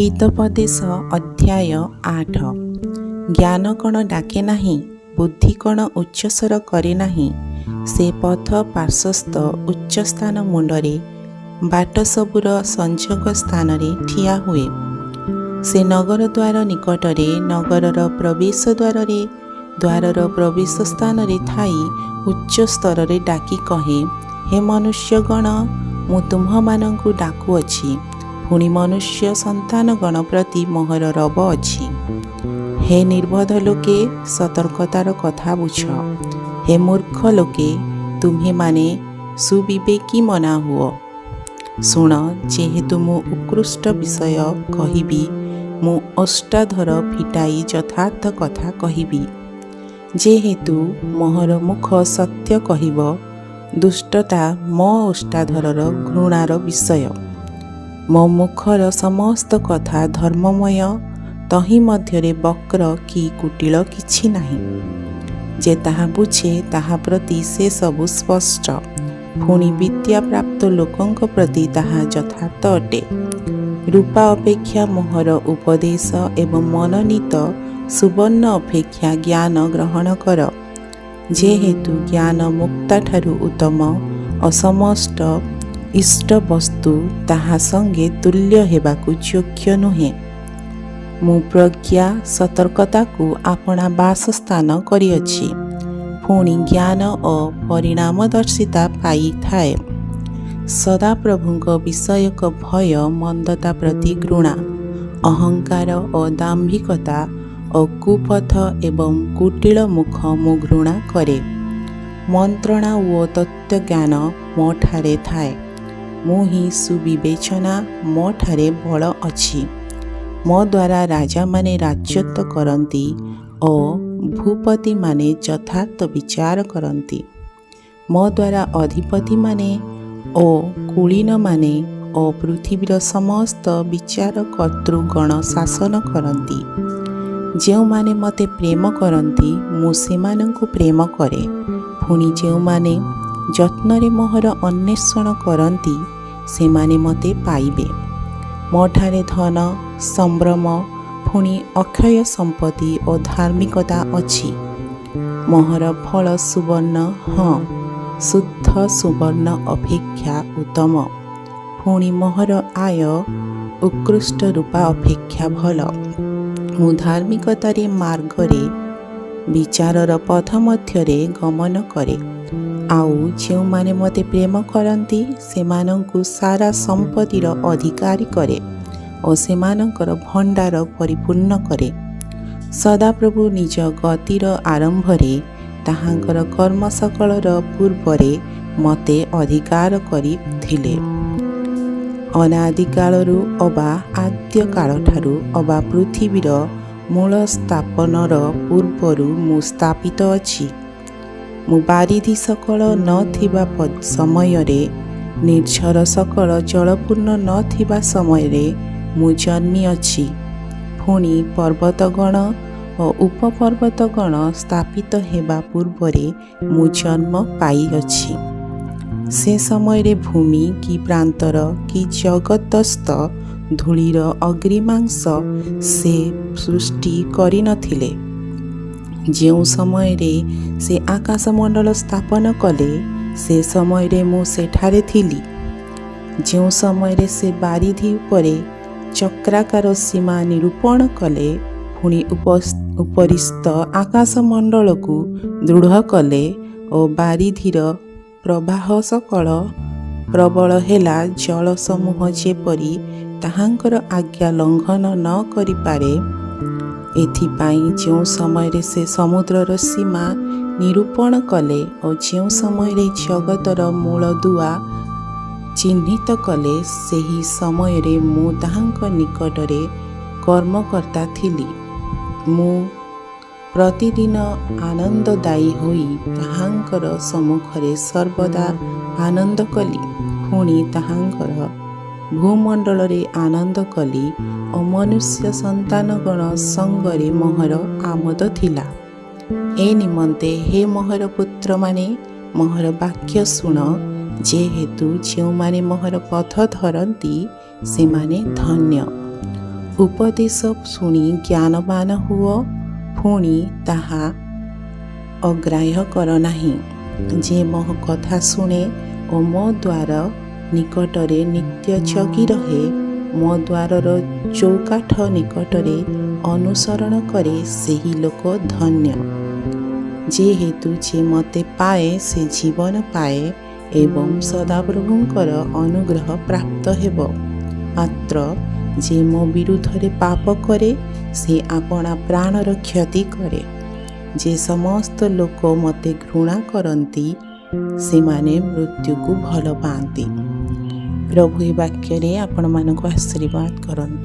ହିତୋପଦେଶ ଅଧ୍ୟାୟ 8। ଜ୍ଞାନ କ'ଣ ଡାକେ ନାହିଁ, ବୁଦ୍ଧି କ'ଣ ଉଚ୍ଚସ୍ୱର କରେ ନାହିଁ। ସେ ପଥ ପାର୍ଶ୍ୱସ୍ଥ ଉଚ୍ଚସ୍ଥାନ ମୁଣ୍ଡରେ, ବାଟ ସବୁର ସଂଯୋଗ ସ୍ଥାନରେ ଠିଆ ହୁଏ। ସେ ନଗର ଦ୍ୱାର ନିକଟରେ, ନଗରର ପ୍ରବେଶ ଦ୍ୱାରରେ, ଦ୍ୱାରର ପ୍ରବେଶ ସ୍ଥାନରେ ଥାଇ ଉଚ୍ଚ ସ୍ତରରେ ଡାକି କହେ, ହେ ମନୁଷ୍ୟଗଣ, ମୁଁ ତୁମ୍ଭମାନଙ୍କୁ ଡାକୁଅଛି। ପୁଣି ମନୁଷ୍ୟ ସନ୍ତାନଗଣ ପ୍ରତି ମୋହର ରବ ଅଛି। ହେ ନିର୍ବୋଧ ଲୋକେ, ସତର୍କତାର କଥା ବୁଝ। ହେ ମୂର୍ଖ ଲୋକେ, ତୁମ୍ଭେମାନେ ସୁବିବେକୀ ମନା ହୁଅ। ଶୁଣ, ଯେହେତୁ ମୁଁ ଉତ୍କୃଷ୍ଟ ବିଷୟ କହିବି, ମୁଁ ଓଷ୍ଠାଧର ଫିଟାଇ ଯଥାର୍ଥ କଥା କହିବି। ଯେହେତୁ ମୋହର ମୁଖ ସତ୍ୟ କହିବ, ଦୁଷ୍ଟତା ମୋ ଓଷ୍ଠାଧରର ଘୃଣାର ବିଷୟ। ମୋ ମୁଖର ସମସ୍ତ କଥା ଧର୍ମମୟ, ତହିଁ ମଧ୍ୟରେ ବକ୍ର କି କୁଟିଳ କିଛି ନାହିଁ। ଯେ ତାହା ବୁଝେ, ତାହା ପ୍ରତି ସେ ସବୁ ସ୍ପଷ୍ଟ। ପୁଣି ବିଦ୍ୟାପ୍ରାପ୍ତ ଲୋକଙ୍କ ପ୍ରତି ତାହା ଯଥାର୍ଥ ଅଟେ। ରୂପା ଅପେକ୍ଷା ମୋହର ଉପଦେଶ ଏବଂ ମନୋନୀତ ସୁବର୍ଣ୍ଣ ଅପେକ୍ଷା ଜ୍ଞାନ ଗ୍ରହଣ କର। ଯେହେତୁ ଜ୍ଞାନ ମୁକ୍ତାଠାରୁ ଉତ୍ତମ ଓ ସମସ୍ତ ଇଷ୍ଟ ବସ୍ତୁ ତାହା ସଙ୍ଗେ ତୁଲ୍ୟ ହେବାକୁ ଯୋଗ୍ୟ ନୁହେଁ। ମୁଁ ପ୍ରଜ୍ଞା ସତର୍କତାକୁ ଆପଣା ବାସସ୍ଥାନ କରିଅଛି। ପୁଣି ଜ୍ଞାନ ଓ ପରିଣାମଦର୍ଶିତା ପାଇଥାଏ। ସଦାପ୍ରଭୁଙ୍କ ବିଷୟକ ଭୟ, ମନ୍ଦତା ପ୍ରତି ଘୃଣା, ଅହଙ୍କାର ଓ ଦାମ୍ଭିକତା ଓ କୁପଥ ଏବଂ କୁଟିଳ ମୁଖ ମୁଁ ଘୃଣା କରେ। ମନ୍ତ୍ରଣା ଓ ତତ୍ତ୍ୱଜ୍ଞାନ ମୋ ଠାରେ ଥାଏ। ମୁଁ ହିଁ ସୁବିବେଚନା, ମୋ ଠାରେ ବଳ ଅଛି। ମୋ ଦ୍ୱାରା ରାଜାମାନେ ରାଜତ୍ୱ କରନ୍ତି ଓ ଭୂପତିମାନେ ଯଥାର୍ଥ ବିଚାର କରନ୍ତି। ମୋ ଦ୍ୱାରା ଅଧିପତିମାନେ ଓ କୁଳୀନମାନେ ଓ ପୃଥିବୀର ସମସ୍ତ ବିଚାର କର୍ତ୍ତୃଗଣ ଶାସନ କରନ୍ତି। ଯେଉଁମାନେ ମୋତେ ପ୍ରେମ କରନ୍ତି, ମୁଁ ସେମାନଙ୍କୁ ପ୍ରେମ କରେ। ପୁଣି ଯେଉଁମାନେ ଯତ୍ନରେ ମୋହର ଅନ୍ୱେଷଣ କରନ୍ତି, ସେମାନେ ମୋତେ ପାଇବେ। ମୋ ଠାରେ ଧନ, ସମ୍ଭ୍ରମ, ପୁଣି ଅକ୍ଷୟ ସମ୍ପତ୍ତି ଓ ଧାର୍ମିକତା ଅଛି। ମୋହର ଫଳ ସୁବର୍ଣ୍ଣ, ହଁ, ଶୁଦ୍ଧ ସୁବର୍ଣ୍ଣ ଅପେକ୍ଷା ଉତ୍ତମ। ପୁଣି ମୋହର ଆୟ ଉତ୍କୃଷ୍ଟ ରୂପା ଅପେକ୍ଷା ଭଲ। ମୁଁ ଧାର୍ମିକତାରେ ମାର୍ଗରେ, ବିଚାରର ପଥ ମଧ୍ୟରେ ଗମନ କରେ। ଆଉ ଯେଉଁମାନେ ମୋତେ ପ୍ରେମ କରନ୍ତି, ସେମାନଙ୍କୁ ସାରା ସମ୍ପତ୍ତିର ଅଧିକାରୀ କରେ ଓ ସେମାନଙ୍କର ଭଣ୍ଡାର ପରିପୂର୍ଣ୍ଣ କରେ। ସଦାପ୍ରଭୁ ନିଜ ଗତିର ଆରମ୍ଭରେ, ତାହାଙ୍କର କର୍ମ ସକଳର ପୂର୍ବରେ ମୋତେ ଅଧିକାର କରିଥିଲେ। ଅନାଦିକାଳରୁ ଅବା ଆଦ୍ୟକାଳଠାରୁ ଅବା ପୃଥିବୀର ମୂଳ ସ୍ଥାପନର ପୂର୍ବରୁ ମୁଁ ସ୍ଥାପିତ ଅଛି। ମୁଁ ବାରିଧି ସକଳ ନଥିବା ସମୟରେ, ନିର୍ଝର ସକଳ ଜଳପୂର୍ଣ୍ଣ ନଥିବା ସମୟରେ ମୁଁ ଜନ୍ମିଅଛି। ପୁଣି ପର୍ବତଗଣ ଓ ଉପପର୍ବତଗଣ ସ୍ଥାପିତ ହେବା ପୂର୍ବରେ ମୁଁ ଜନ୍ମ ପାଇଅଛି। ସେ ସମୟରେ ଭୂମି କି ପ୍ରାନ୍ତର କି ଜଗତସ୍ଥ ଧୂଳିର ଅଗ୍ରିମାଂଶ ସେ ସୃଷ୍ଟି କରିନଥିଲେ। ଯେଉଁ ସମୟରେ ସେ ଆକାଶମଣ୍ଡଳ ସ୍ଥାପନ କଲେ, ସେ ସମୟରେ ମୁଁ ସେଠାରେ ଥିଲି। ଯେଉଁ ସମୟରେ ସେ ବାରିଧି ଉପରେ ଚକ୍ରାକାର ସୀମା ନିରୂପଣ କଲେ, ପୁଣି ଉପରିସ୍ଥ ଆକାଶମଣ୍ଡଳକୁ ଦୃଢ଼ କଲେ ଓ ବାରିଧିର ପ୍ରବାହ ସକଳ ପ୍ରବଳ ହେଲା, ଜଳ ସମୂହ ଯେପରି ତାହାଙ୍କର ଆଜ୍ଞା ଲଙ୍ଘନ ନ କରିପାରେ, ଏଥିପାଇଁ ଯେଉଁ ସମୟରେ ସେ ସମୁଦ୍ରର ସୀମା ନିରୂପଣ କଲେ ଓ ଯେଉଁ ସମୟରେ ଜଗତର ମୂଳଦୁଆ ଚିହ୍ନିତ କଲେ, ସେହି ସମୟରେ ମୁଁ ତାହାଙ୍କ ନିକଟରେ କର୍ମକର୍ତ୍ତା ଥିଲି। ମୁଁ ପ୍ରତିଦିନ ଆନନ୍ଦଦାୟୀ ହୋଇ ତାହାଙ୍କର ସମ୍ମୁଖରେ ସର୍ବଦା ଆନନ୍ଦ କଲି। ପୁଣି ତାହାଙ୍କର ଭୂମଣ୍ଡଳରେ ଆନନ୍ଦ କଲି ଓ ମନୁଷ୍ୟ ସନ୍ତାନଗଣ ସଙ୍ଗରେ ମୋହର ଆମୋଦ ଥିଲା। ଏ ନିମନ୍ତେ ହେ ମୋହର ପୁତ୍ରମାନେ, ମୋହର ବାକ୍ୟ ଶୁଣ। ଯେହେତୁ ଯେଉଁମାନେ ମୋହର ପଥ ଧରନ୍ତି, ସେମାନେ ଧନ୍ୟ। ଉପଦେଶ ଶୁଣି ଜ୍ଞାନବାନ ହୁଅ, ପୁଣି ତାହା ଅଗ୍ରାହ୍ୟ କର ନାହିଁ। ଯେ ମୋ କଥା ଶୁଣେ ଓ ମୋ ଦ୍ୱାର ନିକଟରେ ନିତ୍ୟ ଜଗି ରହେ, ମୋ ଦ୍ୱାରର ଚୌକାଠ ନିକଟରେ ଅନୁସରଣ କରେ, ସେହି ଲୋକ ଧନ୍ୟ। ଯେହେତୁ ଯେ ମୋତେ ପାଏ ସେ ଜୀବନ ପାଏ ଏବଂ ସଦାପ୍ରଭୁଙ୍କର ଅନୁଗ୍ରହ ପ୍ରାପ୍ତ ହେବ। ମାତ୍ର ଯେ ମୋ ବିରୁଦ୍ଧରେ ପାପ କରେ ସେ ଆପଣା ପ୍ରାଣର କ୍ଷତି କରେ। ଯେ ସମସ୍ତ ଲୋକ ମୋତେ ଘୃଣା କରନ୍ତି ସେମାନେ ମୃତ୍ୟୁକୁ ଭଲ ପାଆନ୍ତି। ପ୍ରଭୁ ଏ ବାକ୍ୟରେ ଆପଣମାନଙ୍କୁ ଆଶୀର୍ବାଦ କରନ୍ତୁ।